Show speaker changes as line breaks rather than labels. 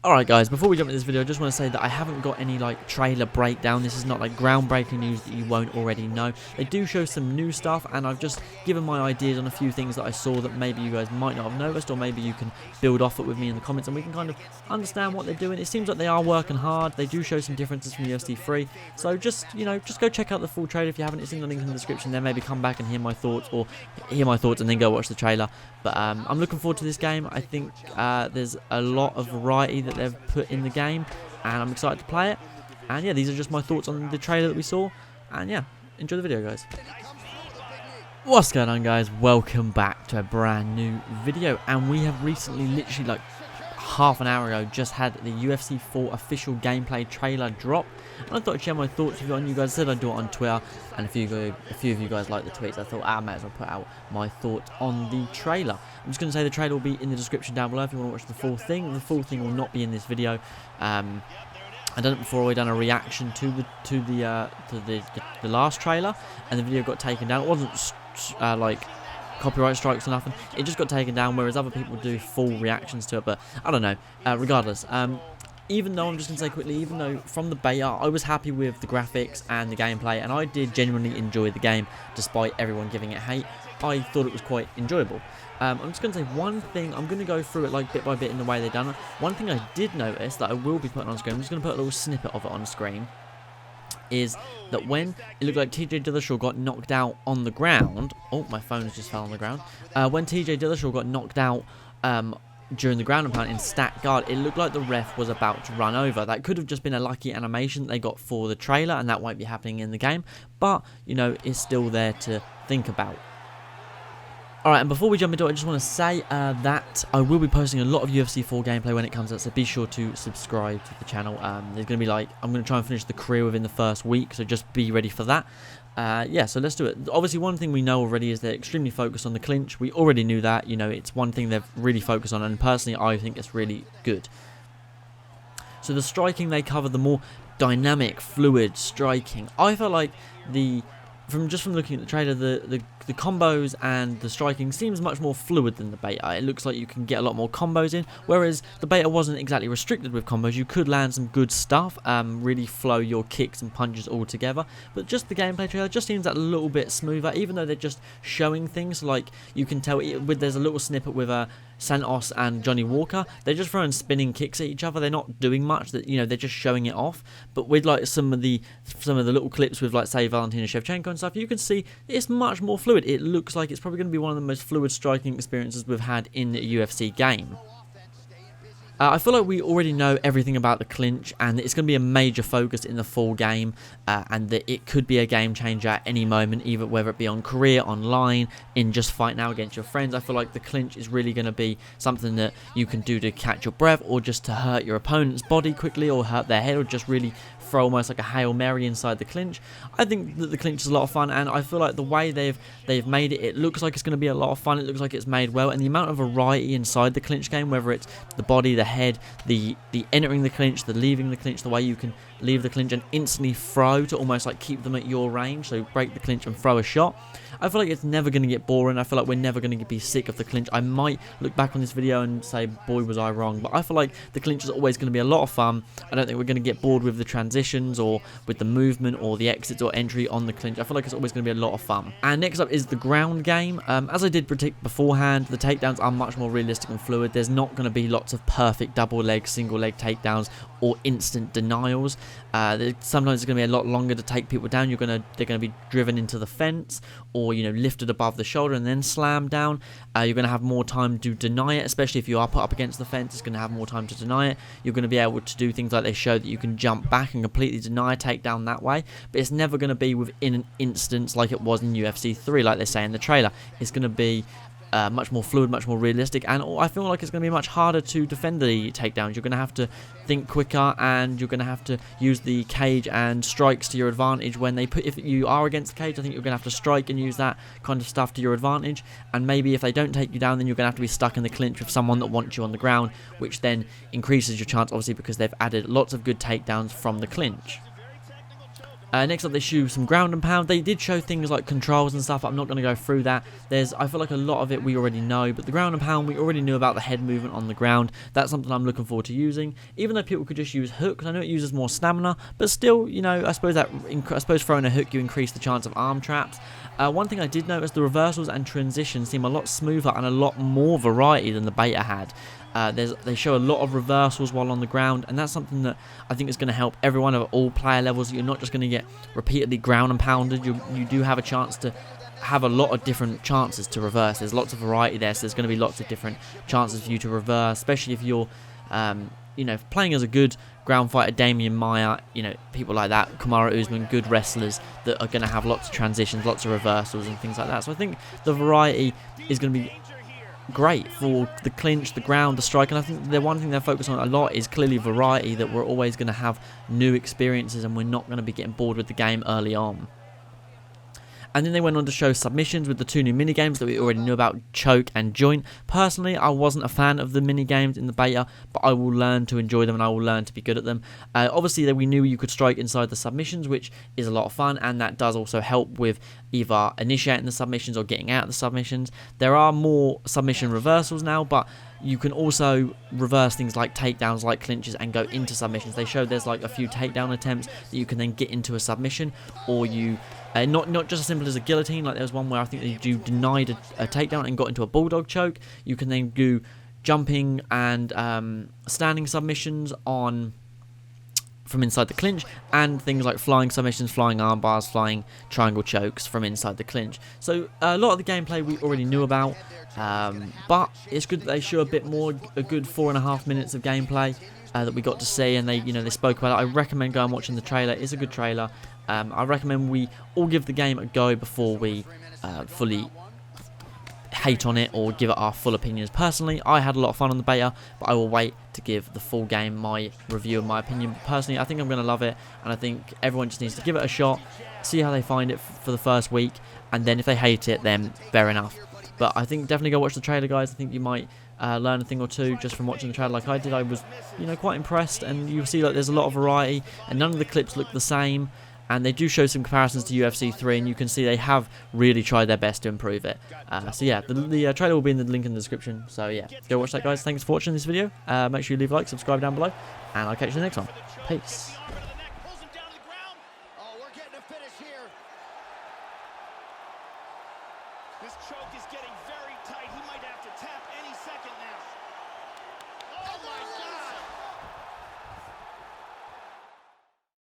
Alright guys, before we jump into this video, I just want to say that I haven't got any like trailer breakdown. This is not like groundbreaking news that you won't already know. They do show some new stuff, and I've just given my ideas on a few things that I saw that maybe you guys might not have noticed, or maybe you can build off it with me in the comments and we can kind of understand what they're doing. It seems like they are working hard. They do show some differences from UFC 3. So just go check out the full trailer if you haven't. It's in the link in the description there. Maybe come back and hear my thoughts, or hear my thoughts and then go watch the trailer. But I'm looking forward to this game. I think there's a lot of variety that they've put in the game, and I'm excited to play it. And yeah, these are just my thoughts on the trailer that we saw. And yeah, enjoy the video, guys. What's going on, guys? Welcome back to a brand new video. And we have recently, literally like half an hour ago, just had the UFC 4 official gameplay trailer drop, and I thought I'd share my thoughts with you on. You guys said I'd do it on Twitter, and a few of you guys like the tweets. I thought I might as well put out my thoughts on the trailer. I'm just going to say the trailer will be in the description down below if you want to watch the full thing. The full thing will not be in this video. I done it before. I done a reaction to the last trailer, and the video got taken down. It wasn't like copyright strikes or nothing. It just got taken down, whereas other people do full reactions to it. But I don't know. Regardless, even though I'm just going to say quickly, even though from the beta I was happy with the graphics and the gameplay, and I did genuinely enjoy the game despite everyone giving it hate, I thought it was quite enjoyable. I'm just going to say one thing. I'm going to go through it like bit by bit in the way they've done it. One thing I did notice that I will be putting on screen, I'm just going to put a little snippet of it on screen, is that when it looked like TJ Dillashaw got knocked out on the ground. Oh, my phone just fell on the ground. When TJ Dillashaw got knocked out during the ground and pound in stat guard, it looked like the ref was about to run over. That could have just been a lucky animation that they got for the trailer, and that won't be happening in the game, but you know, it's still there to think about. Alright, and before we jump into it, I just want to say that I will be posting a lot of UFC 4 gameplay when it comes out, so be sure to subscribe to the channel. There's going to be I'm going to try and finish the career within the first week, so just be ready for that. Yeah, so let's do it. Obviously, one thing we know already is they're extremely focused on the clinch. We already knew that. You know, it's one thing they've really focused on, and personally, I think it's really good. So the striking they cover, the more dynamic, fluid striking. I felt like from looking at the trailer, the combos and the striking seems much more fluid than the beta. It looks like you can get a lot more combos in, whereas the beta wasn't exactly restricted with combos. You could land some good stuff, really flow your kicks and punches all together. But just the gameplay trailer just seems that a little bit smoother, even though they're just showing things. Like you can tell, there's a little snippet with Santos and Johnny Walker. They're just throwing spinning kicks at each other. They're not doing much. That they're just showing it off. But with like some of the little clips with like say Valentina Shevchenko and stuff, you can see it's much more fluid. It looks like it's probably going to be one of the most fluid striking experiences we've had in the UFC game. I feel like we already know everything about the clinch, and it's going to be a major focus in the full game, and that it could be a game changer at any moment, either whether it be on career, online, in just fight now against your friends. I feel like the clinch is really going to be something that you can do to catch your breath, or just to hurt your opponent's body quickly, or hurt their head, or just really throw almost like a Hail Mary inside the clinch. I think that the clinch is a lot of fun, and I feel like the way they've made it, it looks like it's going to be a lot of fun. It looks like it's made well, and the amount of variety inside the clinch game, whether it's the body, the head, the entering the clinch, the leaving the clinch, the way you can leave the clinch and instantly throw to almost like keep them at your range, so break the clinch and throw a shot. I feel like it's never going to get boring. I feel like we're never going to be sick of the clinch. I might look back on this video and say, boy, was I wrong. But I feel like the clinch is always going to be a lot of fun. I don't think we're going to get bored with the transitions or with the movement or the exits or entry on the clinch. I feel like it's always going to be a lot of fun. And next up is the ground game. As I did predict beforehand, the takedowns are much more realistic and fluid. There's not going to be lots of perfect double leg, single leg takedowns or instant denials. Sometimes it's going to be a lot longer to take people down. They're going to be driven into the fence, or lifted above the shoulder and then slammed down. You're going to have more time to deny it, especially if you are put up against the fence. It's going to have more time to deny it. You're going to be able to do things like they show that you can jump back and completely deny a takedown that way, but it's never going to be within an instance like it was in UFC 3, like they say in the trailer. It's going to be much more fluid, much more realistic, and I feel like it's going to be much harder to defend the takedowns. You're going to have to think quicker, and you're going to have to use the cage and strikes to your advantage. If you are against the cage, I think you're going to have to strike and use that kind of stuff to your advantage. And maybe if they don't take you down, then you're going to have to be stuck in the clinch with someone that wants you on the ground, which then increases your chance, obviously, because they've added lots of good takedowns from the clinch. Next up, they show some ground and pound. They did show things like controls and stuff, but I'm not going to go through that. I feel like a lot of it we already know, but the ground and pound, we already knew about the head movement on the ground. That's something I'm looking forward to using. Even though people could just use hooks, I know it uses more stamina, but still, you know, I suppose throwing a hook, you increase the chance of arm traps. One thing I did notice, the reversals and transitions seem a lot smoother and a lot more variety than the beta had. They show a lot of reversals while on the ground, and that's something that I think is going to help everyone of all player levels. You're not just going to get repeatedly ground and pounded. You do have a chance to have a lot of different chances to reverse. There's lots of variety there, so there's going to be lots of different chances for you to reverse, especially if you're you know, playing as a good ground fighter, Damian Maia, you know, people like that, Kamaru Usman, good wrestlers that are going to have lots of transitions, lots of reversals and things like that. So I think the variety is going to be great for the clinch, the ground, the strike, and I think the one thing they're focused on a lot is clearly variety, that we're always going to have new experiences and we're not going to be getting bored with the game early on. And then they went on to show submissions with the 2 new minigames that we already knew about, choke and joint. Personally, I wasn't a fan of the minigames in the beta, but I will learn to enjoy them and I will learn to be good at them. Obviously, we knew you could strike inside the submissions, which is a lot of fun, and that does also help with either initiating the submissions or getting out of the submissions. There are more submission reversals now, but you can also reverse things like takedowns, like clinches, and go into submissions. They show there's like a few takedown attempts that you can then get into a submission, or you not just as simple as a guillotine. Like there was one where I think you denied a takedown and got into a bulldog choke. You can then do jumping and standing submissions from inside the clinch, and things like flying submissions, flying arm bars, flying triangle chokes from inside the clinch. So a lot of the gameplay we already knew about, but it's good that they show a bit more, a good 4.5 minutes of gameplay that we got to see, and they spoke about it. I recommend going and watching the trailer. It's a good trailer. I recommend we all give the game a go before we fully hate on it or give it our full opinions. Personally, I had a lot of fun on the beta, but I will wait to give the full game my review and my opinion. Personally, I think I'm going to love it, and I think everyone just needs to give it a shot, see how they find it for the first week, and then if they hate it, then fair enough. But I think definitely go watch the trailer, guys. I think you might learn a thing or two just from watching the trailer like I did. I was, quite impressed, and you'll see like there's a lot of variety, and none of the clips look the same. And they do show some comparisons to UFC 3, and you can see they have really tried their best to improve it. So yeah, the trailer will be in the link in the description. So yeah, go watch that, guys. Thanks for watching this video. Make sure you leave a like, subscribe down below, and I'll catch you in the next one. Peace.
This choke is getting very tight. He might have to tap any second now. Oh my God!